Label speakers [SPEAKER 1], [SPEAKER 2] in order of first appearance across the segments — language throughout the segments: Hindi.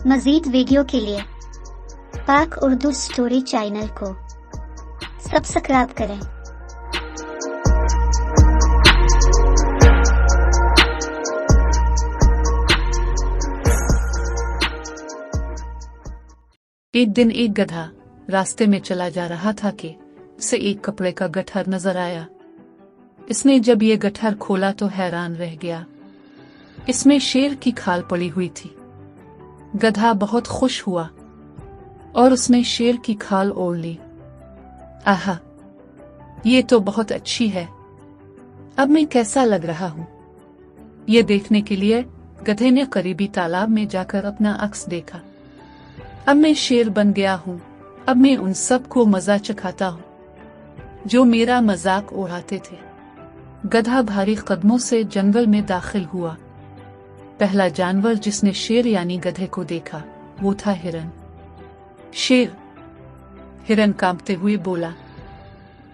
[SPEAKER 1] मजीद वीडियो के लिए पाक उर्दू स्टोरी चैनल को सब्सक्राइब करें।
[SPEAKER 2] एक दिन एक गधा रास्ते में चला जा रहा था कि उसे एक कपड़े का गट्ठर नजर आया। इसने जब ये गट्ठर खोला तो हैरान रह गया। इसमें शेर की खाल पड़ी हुई थी। गधा बहुत खुश हुआ और उसने शेर की खाल ओढ़ ली। आहा, ये तो बहुत अच्छी है। अब मैं कैसा लग रहा हूं? ये देखने के लिए गधे ने करीबी तालाब में जाकर अपना अक्स देखा। अब मैं शेर बन गया हूं। अब मैं उन सब को मजा चखाता हूं जो मेरा मजाक उड़ाते थे। गधा भारी कदमों से जंगल में दाखिल हुआ। पहला जानवर जिसने शेर यानी गधे को देखा वो था हिरन। शेर, हिरन कांपते हुए बोला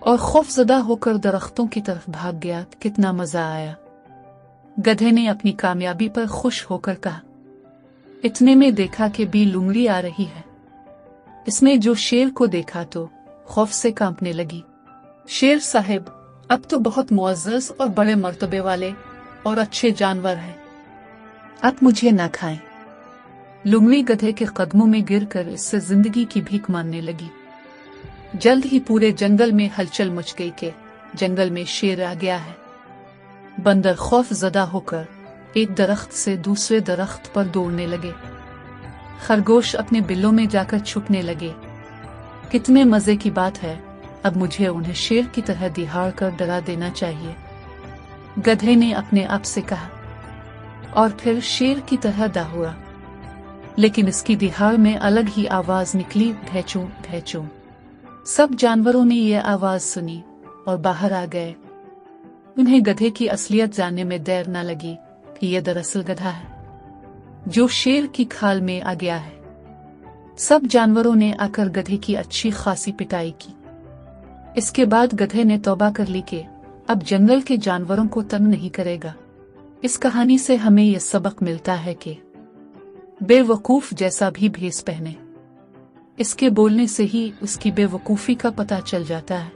[SPEAKER 2] और खौफजदा होकर दरख्तों की तरफ भाग गया। कितना मजा आया। गधे ने अपनी कामयाबी पर खुश होकर कहा। इतने में देखा कि बी लुंगड़ी आ रही है। इसने जो शेर को देखा तो खौफ से कांपने लगी। शेर साहब, अब तो बहुत मुअज़्ज़ज़ और बड़े मर्तबे वाले और अच्छे जानवर हैं। आप मुझे ना खाएं। लुंगड़ी गधे के कदमों में गिरकर इससे जिंदगी की भीख मांगने लगी। जल्द ही पूरे जंगल में हलचल मच गई कि जंगल में शेर आ गया है। बंदर खौफजदा होकर एक दरख्त से दूसरे दरख्त पर दौड़ने लगे। खरगोश अपने बिलों में जाकर छुपने लगे। कितने मजे की बात है। अब मुझे उन्हें शेर की तरह दिहाड़ कर डरा देना चाहिए, गधे ने अपने आप से कहा और फिर शेर की तरह दौड़ा। लेकिन इसकी दिहाड़ में अलग ही आवाज निकली, भैंचों भैंचों। सब जानवरों ने यह आवाज सुनी और बाहर आ गए। उन्हें गधे की असलियत जानने में देर न लगी कि यह दरअसल गधा है जो शेर की खाल में आ गया है। सब जानवरों ने आकर गधे की अच्छी खासी पिटाई की। इसके बाद गधे ने तौबा कर ली कि अब जंगल के जानवरों को तंग नहीं करेगा। इस कहानी से हमें यह सबक मिलता है कि बेवकूफ जैसा भी भेष पहने, इसके बोलने से ही उसकी बेवकूफी का पता चल जाता है।